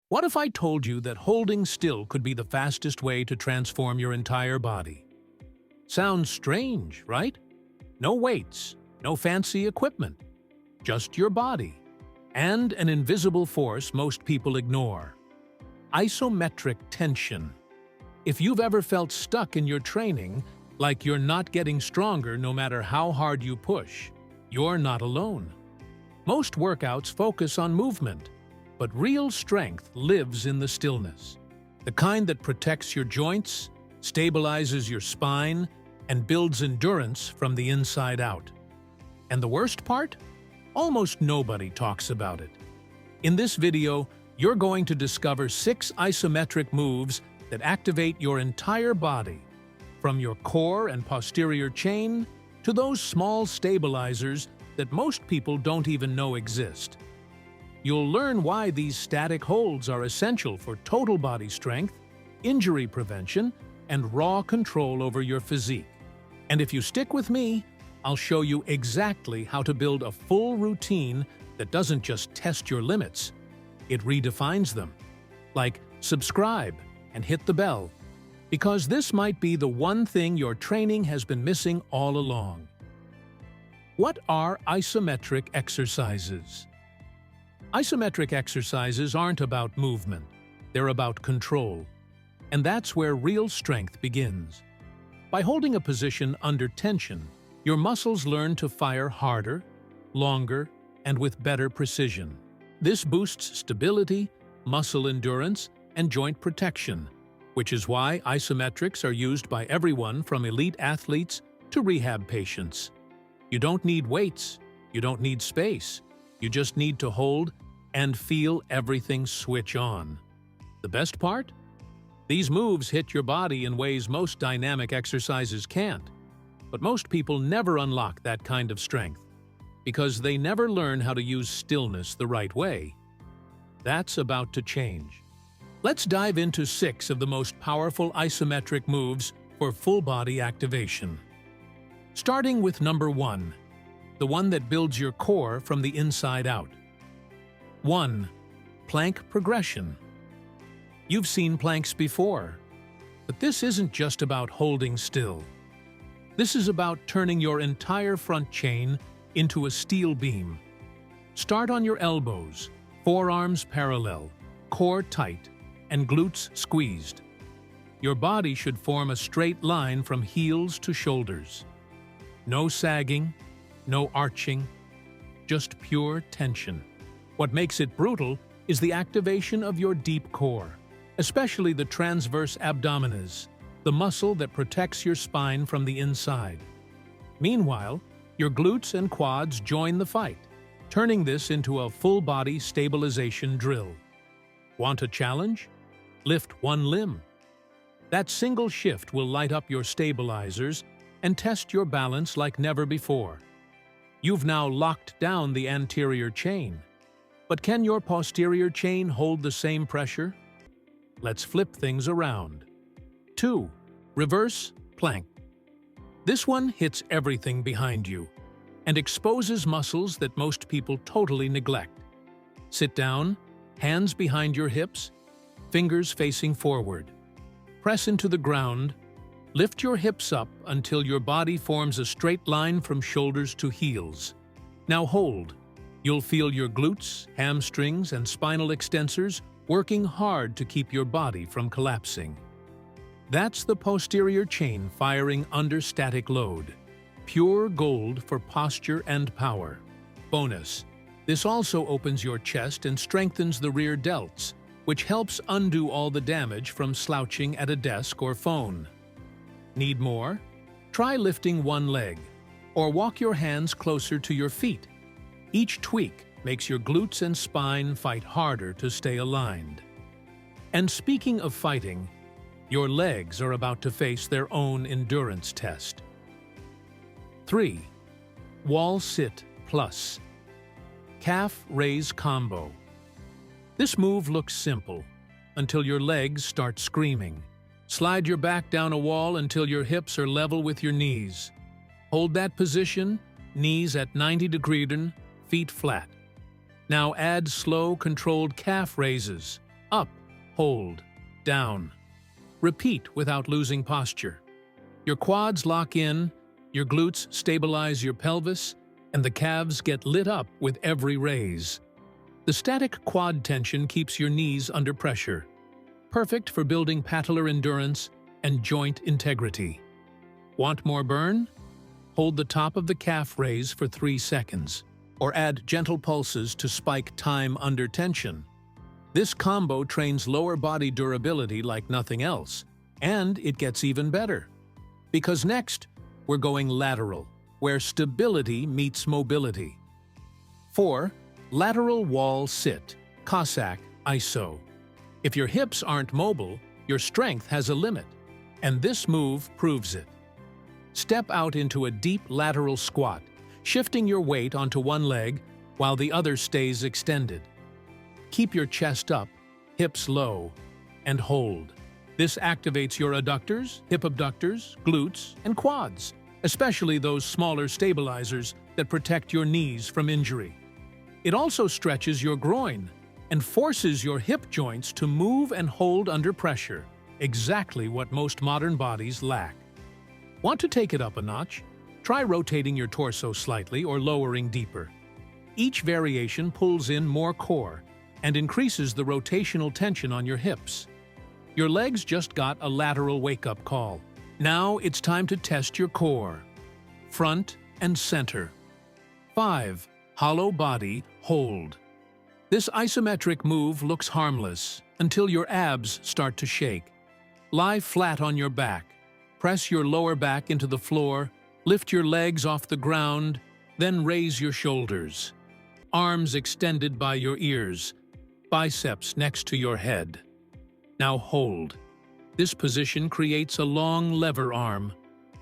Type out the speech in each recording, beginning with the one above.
What if I told you that holding still could be the fastest way to transform your entire body? Sounds strange, right? No weights, no fancy equipment, just your body, and an invisible force most people ignore. Isometric tension. If you've ever felt stuck in your training, like you're not getting stronger no matter how hard you push, you're not alone. Most workouts focus on movement, but real strength lives in the stillness. The kind that protects your joints, stabilizes your spine, and builds endurance from the inside out. And the worst part? Almost nobody talks about it. In this video, you're going to discover 6 isometric moves that activate your entire body, from your core and posterior chain to those small stabilizers that most people don't even know exist. You'll learn why these static holds are essential for total body strength, injury prevention, and raw control over your physique. And if you stick with me, I'll show you exactly how to build a full routine that doesn't just test your limits, it redefines them. Like subscribe and hit the bell, because this might be the one thing your training has been missing all along. What are isometric exercises? Isometric exercises aren't about movement, they're about control. And that's where real strength begins. By holding a position under tension, your muscles learn to fire harder, longer, and with better precision. This boosts stability, muscle endurance, and joint protection, which is why isometrics are used by everyone from elite athletes to rehab patients. You don't need weights, you don't need space, you just need to hold and feel everything switch on. The best part? These moves hit your body in ways most dynamic exercises can't. But most people never unlock that kind of strength, because they never learn how to use stillness the right way. That's about to change. Let's dive into 6 of the most powerful isometric moves for full body activation. Starting with number 1, the one that builds your core from the inside out. 1. Plank progression. You've seen planks before, but this isn't just about holding still. This is about turning your entire front chain into a steel beam. Start on your elbows, forearms parallel, core tight, and glutes squeezed. Your body should form a straight line from heels to shoulders. No sagging, no arching, just pure tension. What makes it brutal is the activation of your deep core, especially the transverse abdominis, the muscle that protects your spine from the inside. Meanwhile, your glutes and quads join the fight, turning this into a full-body stabilization drill. Want a challenge? Lift one limb. That single shift will light up your stabilizers and test your balance like never before. You've now locked down the anterior chain. But can your posterior chain hold the same pressure? Let's flip things around. 2. Reverse plank. This one hits everything behind you and exposes muscles that most people totally neglect. Sit down, hands behind your hips, fingers facing forward. Press into the ground, lift your hips up until your body forms a straight line from shoulders to heels. Now hold. You'll feel your glutes, hamstrings, and spinal extensors working hard to keep your body from collapsing. That's the posterior chain firing under static load. Pure gold for posture and power. Bonus: this also opens your chest and strengthens the rear delts, which helps undo all the damage from slouching at a desk or phone. Need more? Try lifting one leg, or walk your hands closer to your feet. Each tweak makes your glutes and spine fight harder to stay aligned. And speaking of fighting, your legs are about to face their own endurance test. 3. Wall sit plus. Calf raise combo. This move looks simple until your legs start screaming. Slide your back down a wall until your hips are level with your knees. Hold that position, knees at 90 degrees, feet flat. Now add slow, controlled calf raises, Up, hold, down. Repeat without losing posture. Your quads lock in, your glutes stabilize your pelvis, and the calves get lit up with every raise. The static quad tension keeps your knees under pressure, perfect for building patellar endurance and joint integrity. Want more burn? Hold the top of the calf raise for 3 seconds, or add gentle pulses to spike time under tension. This combo trains lower body durability like nothing else, and it gets even better. Because next, we're going lateral, where stability meets mobility. 4. Lateral wall sit, Cossack, ISO. If your hips aren't mobile, your strength has a limit, and this move proves it. Step out into a deep lateral squat, shifting your weight onto one leg while the other stays extended. Keep your chest up, hips low, and hold. This activates your adductors, hip abductors, glutes, and quads, especially those smaller stabilizers that protect your knees from injury. It also stretches your groin and forces your hip joints to move and hold under pressure, exactly what most modern bodies lack. Want to take it up a notch? Try rotating your torso slightly or lowering deeper. Each variation pulls in more core and increases the rotational tension on your hips. Your legs just got a lateral wake-up call. Now it's time to test your core. Front and center. 5. Hollow body, hold. This isometric move looks harmless until your abs start to shake. Lie flat on your back. Press your lower back into the floor, lift your legs off the ground, then raise your shoulders. Arms extended by your ears, biceps next to your head. Now hold. This position creates a long lever arm,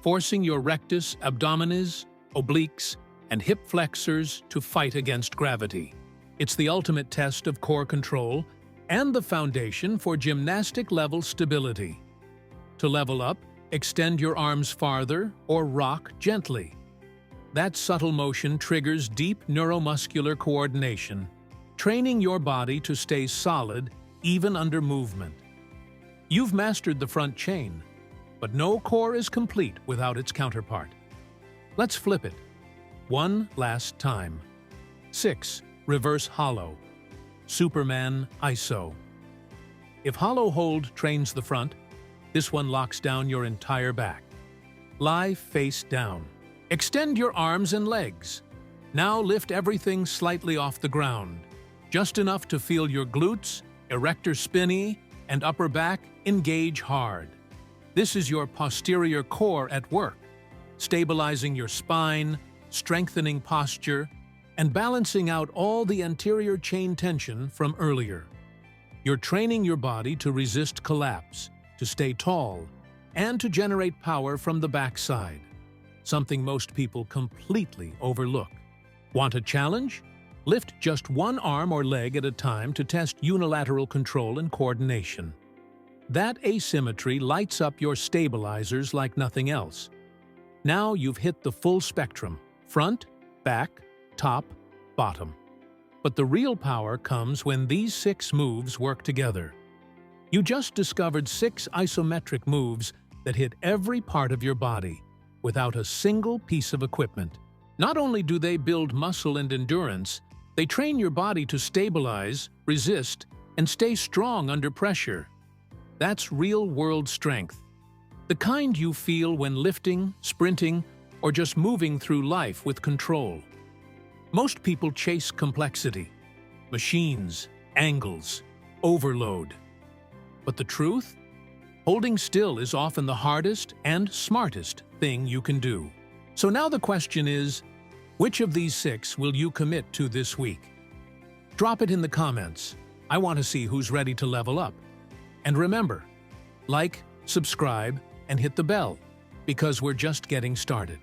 forcing your rectus abdominis, obliques, and hip flexors to fight against gravity. It's the ultimate test of core control and the foundation for gymnastic-level stability. To level up, extend your arms farther or rock gently. That subtle motion triggers deep neuromuscular coordination, training your body to stay solid even under movement. You've mastered the front chain, but no core is complete without its counterpart. Let's flip it. One last time. 6. Reverse hollow. Superman ISO. If hollow hold trains the front, this one locks down your entire back. Lie face down. Extend your arms and legs. Now lift everything slightly off the ground, just enough to feel your glutes, erector spinae, and upper back engage hard. This is your posterior core at work, stabilizing your spine, strengthening posture, and balancing out all the anterior chain tension from earlier. You're training your body to resist collapse, to stay tall, and to generate power from the backside, something most people completely overlook. Want a challenge? Lift just one arm or leg at a time to test unilateral control and coordination. That asymmetry lights up your stabilizers like nothing else. Now you've hit the full spectrum: front, back, top, bottom. But the real power comes when these 6 moves work together. You just discovered 6 isometric moves that hit every part of your body, without a single piece of equipment. Not only do they build muscle and endurance, they train your body to stabilize, resist, and stay strong under pressure. That's real-world strength. The kind you feel when lifting, sprinting, or just moving through life with control. Most people chase complexity, machines, angles, overload. But the truth? Holding still is often the hardest and smartest thing you can do. So now the question is, which of these 6 will you commit to this week? Drop it in the comments. I want to see who's ready to level up. And remember, like, subscribe, and hit the bell, because we're just getting started.